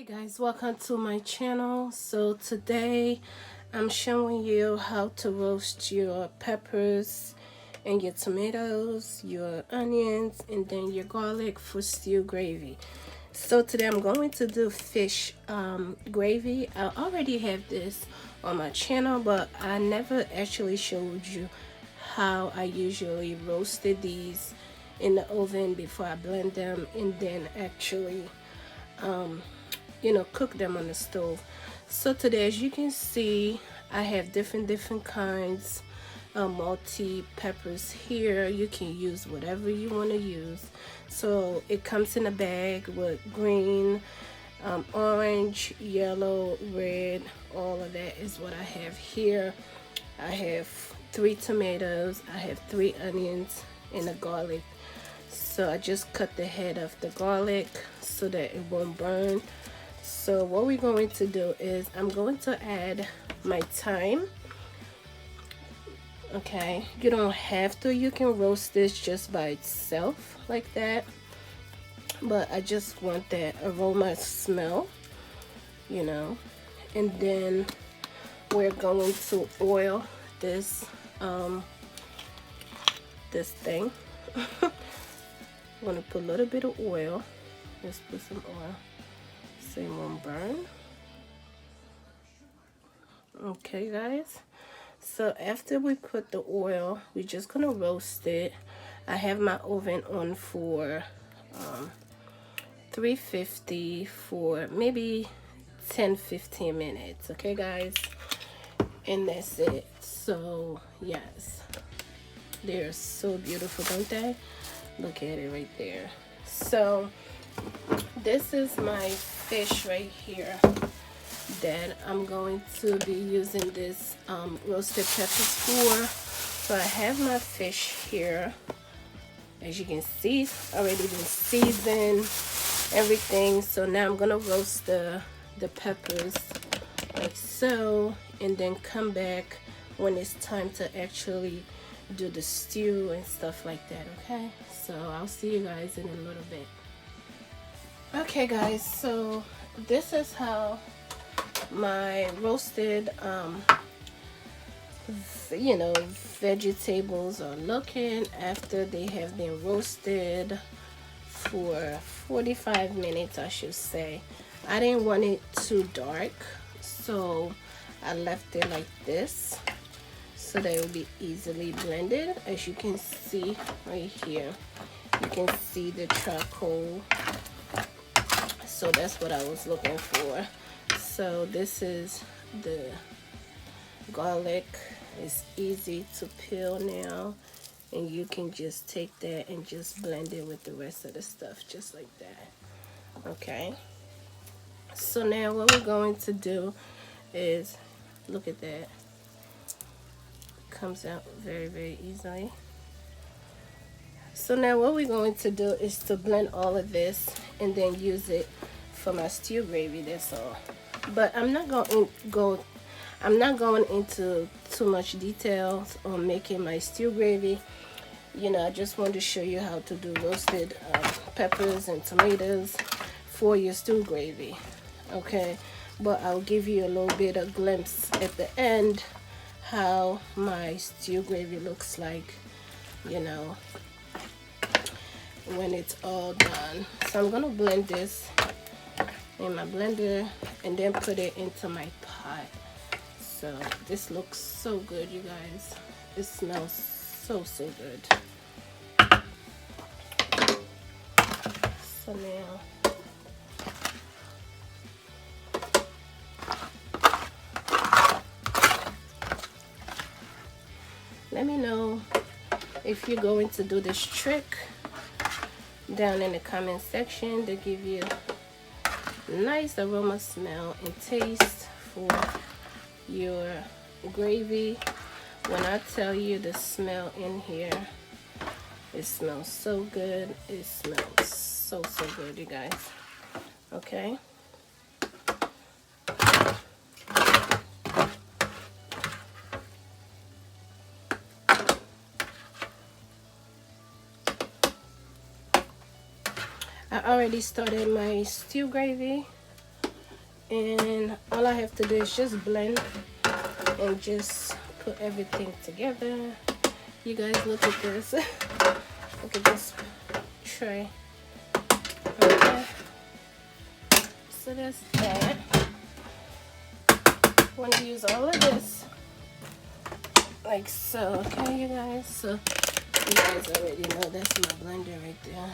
Guys, welcome to my channel. So today I'm showing you how to roast your peppers and your tomatoes, your onions, and then your garlic for stew gravy. So today I'm going to do fish gravy. I already have this on my channel, but I never actually showed you how I usually roasted these in the oven before I blend them and then actually cook them on the stove. So today, as you can see, I have different kinds of multi peppers here. You can use whatever you want to use. So it comes in a bag with green, orange, yellow, red. All of that is what I have here. I have 3 tomatoes, I have 3 onions, and a garlic. So I just cut the head of the garlic so that it won't burn. So what we're going to do is I'm going to add my thyme. Okay, you don't have to. You can roast this just by itself like that. But I just want that aroma smell, And then we're going to oil this this thing. I'm gonna put a little bit of oil. Let's put some oil. So it won't burn. Okay, guys. So after we put the oil, we're just gonna roast it. I have my oven on for 350 for maybe 10-15 minutes. Okay, guys, and that's it. So yes, they're so beautiful, don't they? Look at it right there. So this is my fish right here that I'm going to be using this roasted peppers for. So I have my fish here. As you can see, it's already been seasoned, everything. So now I'm gonna roast the peppers like so, and then come back when it's time to actually do the stew and stuff like that. Okay, so I'll see you guys in a little bit. Okay, guys, so this is how my roasted vegetables are looking after they have been roasted for 45 minutes, I should say. I didn't want it too dark, so I left it like this so that it will be easily blended. As you can see right here, you can see the charcoal. So that's what I was looking for. So this is the garlic. It's easy to peel now, and you can just take that and just blend it with the rest of the stuff just like that. Okay, so now what we're going to do is, look at that, comes out very easily. So now what we're going to do is to blend all of this and then use it for my stew gravy. That's all. But I'm not going into too much details on making my stew gravy. I just want to show you how to do roasted peppers and tomatoes for your stew gravy. Okay, but I'll give you a little bit of glimpse at the end how my stew gravy looks like, when it's all done. So I'm gonna blend this in my blender and then put it into my pot. So this looks so good, you guys. It smells so good. So now let me know if you're going to do this trick down in the comment section to give you nice aroma, smell, and taste for your gravy. When I tell you the smell in here, it smells so good. It smells so good, you guys. Okay, I already started my stew gravy. and all I have to do is just blend and just put everything together. You guys, look at this. Look at this tray. Okay, so that's that. I'm going to use all of this like so. Okay, you guys, so you guys already know that's my blender right there.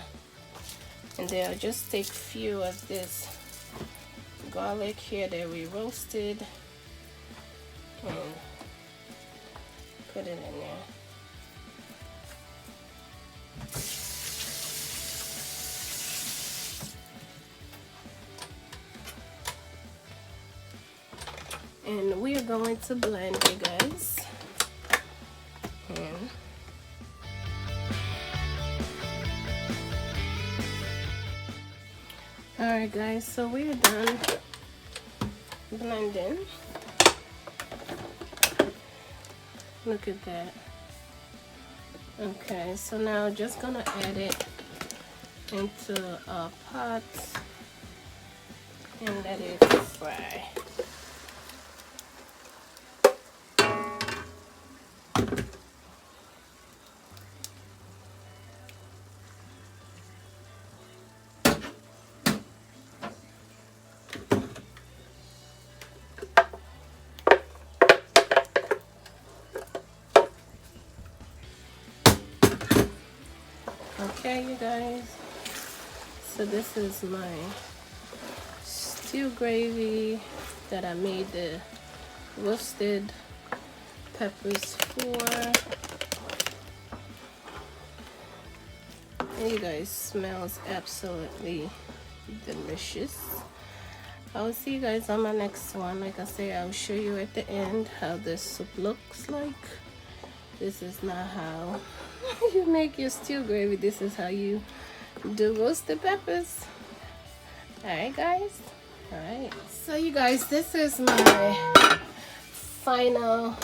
And then I'll just take a few of this garlic here that we roasted and put it in there. And we are going to blend, you guys. And alright guys, so we are done blending. Look at that. Okay, so now just gonna add it into a pot and let it fry. Okay, you guys, so this is my stew gravy that I made the roasted peppers for. And you guys, smells absolutely delicious. I'll see you guys on my next one. Like I say, I'll show you at the end how this soup looks like. This is not how you make your stew gravy. This is how you do roasted peppers. Alright guys, alright, so you guys, this is my final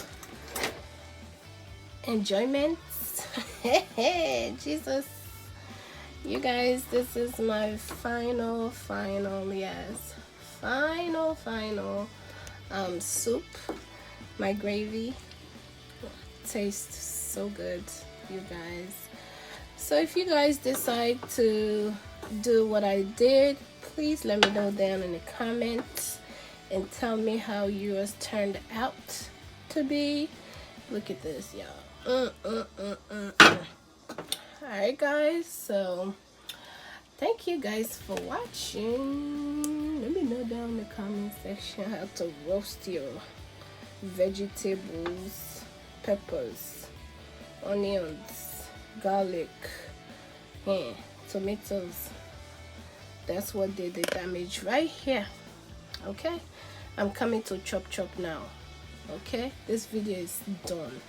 enjoyments. Jesus, you guys, this is my final soup. My gravy tastes so good, you guys. So if you guys decide to do what I did, please let me know down in the comments and tell me how yours turned out to be. Look at this, y'all. Alright guys, so thank you guys for watching. Let me know down in the comment section how to roast your vegetables, peppers, onions, garlic, and tomatoes. That's what did the damage right here. Okay, I'm coming to chop now. Okay, this video is done.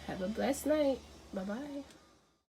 Have a blessed night. Bye bye.